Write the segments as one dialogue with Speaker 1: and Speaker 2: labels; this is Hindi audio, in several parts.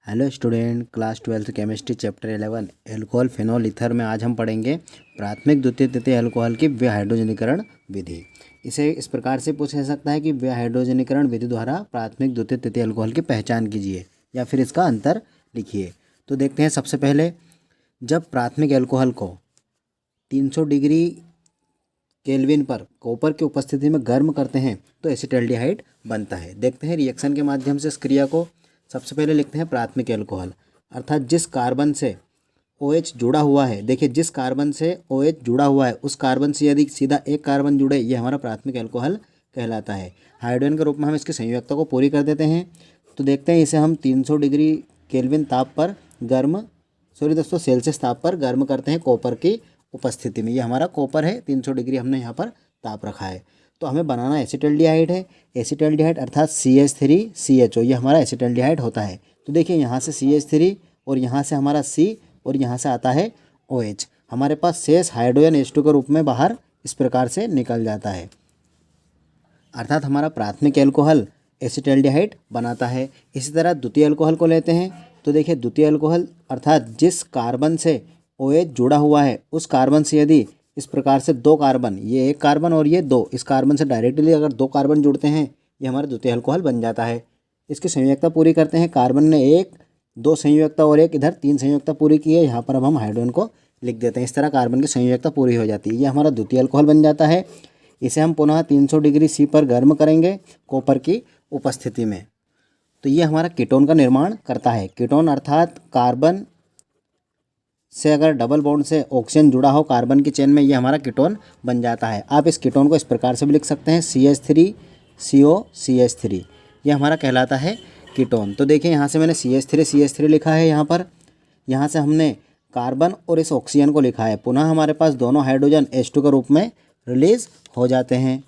Speaker 1: Hello student, class 12 chemistry chapter 11 alcohol phenol ether में आज हम पढ़ेंगे प्राथमिक द्वितीय तृतीय अल्कोहल की विहाइड्रोजनीकरण विधि। इसे इस प्रकार से पूछा जा सकता है कि विहाइड्रोजनीकरण विधि द्वारा प्राथमिक द्वितीय तृतीय अल्कोहल की पहचान कीजिए या फिर इसका अंतर लिखिए। तो देखते हैं, सबसे पहले जब प्राथमिक अल्कोहल को 300 डिग्री केल्विन पर कॉपर की उपस्थिति में गर्म करते हैं तो एसिटाल्डिहाइड बनता है। देखते हैं रिएक्शन के माध्यम से इस क्रिया को। सबसे पहले लिखते हैं प्राथमिक अल्कोहल, अर्थात जिस कार्बन से OH जुड़ा हुआ है। देखिए, जिस कार्बन से OH जुड़ा हुआ है उस कार्बन से यदि सीधा एक कार्बन जुड़े, ये हमारा प्राथमिक अल्कोहल कहलाता है। हाइड्रोजन के रूप में हम इसकी संयोजकता को पूरी कर देते हैं। तो देखते हैं, इसे हम 300 डिग्री केल्विन ताप पर सेल्सियस ताप पर गर्म करते हैं कॉपर की उपस्थिति में। ये हमारा कॉपर है, 300 डिग्री हमने यहाँ पर ताप रखा है। तो हमें बनाना एसिटाल्डिहाइड है। एसिटाल्डिहाइड अर्थात CH3CHO, ये हमारा एसिटाल्डिहाइड होता है। तो देखिए, यहाँ से CH3 और यहाँ से हमारा C और यहाँ से आता है OH। हमारे पास शेष हाइड्रोजन H2 के रूप में बाहर इस प्रकार से निकल जाता है, अर्थात हमारा प्राथमिक अल्कोहल एसिटाल्डिहाइड बनाता है। इसी तरह द्वितीय अल्कोहल को लेते हैं। तो देखिए, द्वितीय अल्कोहल अर्थात जिस कार्बन से OH जुड़ा हुआ है उस कार्बन से यदि इस प्रकार से दो कार्बन, ये एक कार्बन और ये दो, इस कार्बन से डायरेक्टली अगर दो कार्बन जुड़ते हैं, ये हमारा द्वितीय अल्कोहल बन जाता है। इसकी संयोजकता पूरी करते हैं। कार्बन ने एक, दो संयोजकता और एक इधर, तीन संयोजकता पूरी की है। यहाँ पर अब हम हाइड्रोजन को लिख देते हैं। इस तरह कार्बन की संयोजकता पूरी हो जाती है। ये हमारा द्वितीय अल्कोहल बन जाता है। इसे हम पुनः 300 डिग्री C पर गर्म करेंगे कॉपर की उपस्थिति में। तो ये हमारा कीटोन का निर्माण करता है। कीटोन अर्थात कार्बन से अगर डबल बॉन्ड से ऑक्सीजन जुड़ा हो कार्बन की चेन में, ये हमारा कीटोन बन जाता है। आप इस कीटोन को इस प्रकार से भी लिख सकते हैं, CH3COCH3, ये हमारा कहलाता है कीटोन। तो देखिए, यहाँ से मैंने CH3 लिखा है। यहाँ से हमने कार्बन और इस ऑक्सीजन को लिखा है। पुनः हमारे पास दोनों हाइड्रोजन H2 के रूप में रिलीज हो जाते हैं।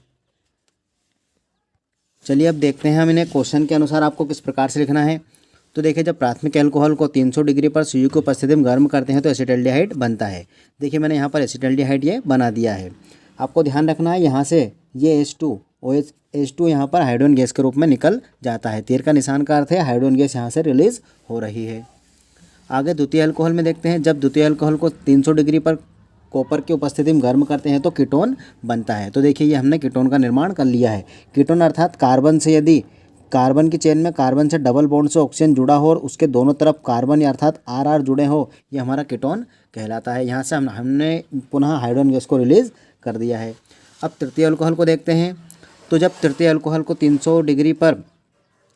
Speaker 1: चलिए अब देखते हैं हम इन्हें क्वेश्चन के अनुसार आपको किस प्रकार से लिखना है। तो देखिए, जब प्राथमिक अल्कोहल को 300 डिग्री पर Cu की उपस्थिति में गर्म करते हैं तो एसिटाल्डिहाइड बनता है। देखिए, मैंने यहाँ पर एसिटाल्डिहाइड ये बना दिया है। आपको ध्यान रखना है, यहाँ से ये H2 यहाँ पर हाइड्रोजन गैस के रूप में निकल जाता है। तीर का निशान का अर्थ है हाइड्रोजन गैस यहाँ से रिलीज हो रही है। आगे द्वितीय अल्कोहल में देखते हैं। जब द्वितीय अल्कोहल को 300 डिग्री पर कॉपर की उपस्थिति में गर्म करते हैं तो कीटोन बनता है। तो देखिए, ये हमने कीटोन का निर्माण कर लिया है। कीटोन अर्थात कार्बन से यदि कार्बन की चेन में कार्बन से डबल बॉन्ड से ऑक्सीजन जुड़ा हो और उसके दोनों तरफ कार्बन अर्थात RR जुड़े हो, ये हमारा कीटोन कहलाता है। यहाँ से हमने पुनः हाइड्रोजन गैस को रिलीज कर दिया है। अब तृतीय अल्कोहल को देखते हैं। तो जब तृतीय अल्कोहल को 300 डिग्री पर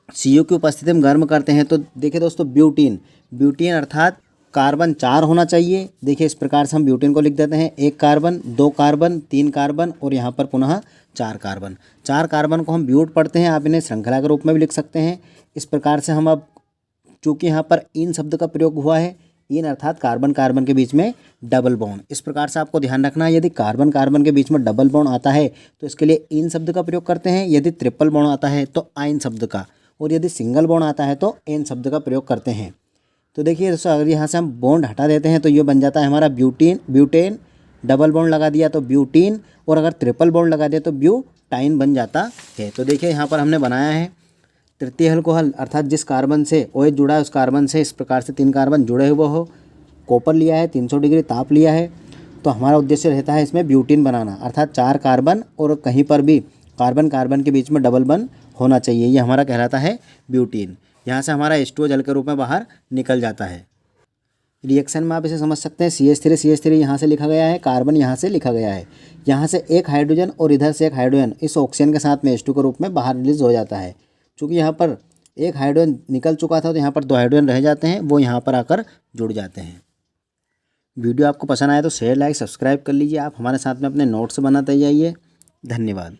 Speaker 1: Cu की उपस्थिति में गर्म करते हैं तो देखिए दोस्तों, ब्यूटीन अर्थात कार्बन 4 होना चाहिए। देखिए, इस प्रकार से हम ब्यूटेन को लिख देते हैं, एक कार्बन, दो कार्बन, तीन कार्बन और यहाँ पर पुनः 4 कार्बन। 4 कार्बन को हम ब्यूट पढ़ते हैं। आप इन्हें श्रृंखला के रूप में भी लिख सकते हैं। इस प्रकार से हम अब, चूँकि यहाँ पर इन शब्द का प्रयोग हुआ है, इन अर्थात कार्बन कार्बन के बीच में डबल बॉन्ड। इस प्रकार से आपको ध्यान रखना है, यदि कार्बन कार्बन के बीच में डबल बॉन्ड आता है तो इसके लिए इन शब्द का प्रयोग करते हैं। यदि ट्रिपल बॉन्ड आता है तो आइन शब्द का, और यदि सिंगल बॉन्ड आता है तो एन शब्द का प्रयोग करते हैं। तो देखिए दोस्तों, अगर यहाँ से हम बॉन्ड हटा देते हैं तो ये बन जाता है हमारा ब्यूटेन। डबल बॉन्ड लगा दिया तो ब्यूटीन, और अगर ट्रिपल बॉन्ड लगा दिया तो ब्यूटाइन बन जाता है। तो देखिए, यहाँ पर हमने बनाया है तृतीय अल्कोहल, अर्थात जिस कार्बन से OH जुड़ा है उस कार्बन से इस प्रकार से 3 कार्बन जुड़े हुए हो, कॉपर लिया है, 300 डिग्री ताप लिया है। तो हमारा उद्देश्य रहता है इसमें ब्यूटीन बनाना, अर्थात 4 कार्बन और कहीं पर भी कार्बन कार्बन के बीच में डबल बॉन्ड होना चाहिए। ये हमारा कहलाता है ब्यूटीन। यहाँ से हमारा H2O जल के रूप में बाहर निकल जाता है। रिएक्शन में आप इसे समझ सकते हैं, CH3 यहाँ से लिखा गया है, कार्बन यहाँ से लिखा गया है। यहाँ से एक हाइड्रोजन और इधर से एक हाइड्रोजन इस ऑक्सीजन के साथ में H2 के रूप में बाहर रिलीज हो जाता है। चूँकि यहाँ पर एक हाइड्रोजन निकल चुका था तो यहाँ पर 2 हाइड्रोजन रह जाते हैं, वो यहाँ पर आकर जुड़ जाते हैं। वीडियो आपको पसंद आए तो शेयर, लाइक, सब्सक्राइब कर लीजिए। आप हमारे साथ में अपने नोट्स बनाते जाइए। धन्यवाद।